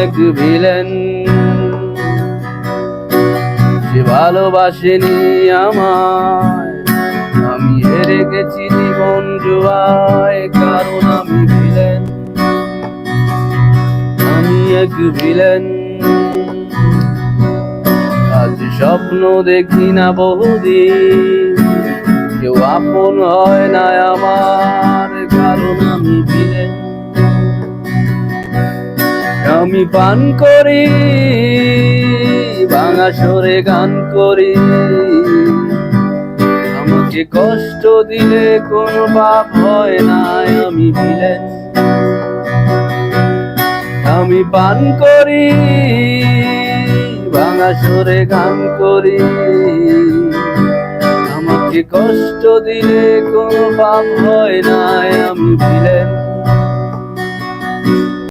এক ভিলেন, যে ভালোবাসেনি আমায়। আমি হেরে গেছি জীবন জুয়ায়, কারণ আমি ভিলেন, আমি এক ভিলেন। আজ স্বপ্ন দেখি না বহুদিন, কেউ আপন হয় না আমার, কারণ আমি ভিলেন। আমি পান করি, ভাঙা সুরে গান করি, আমাকে কষ্ট দিলে কোনো পাপ হয় না, আমি ভিলেন। আমি পান করি, ভাঙা সুরে গান করি, আমাকে কষ্ট দিলে কোনো পাপ হয় না, আমি ভিলেন।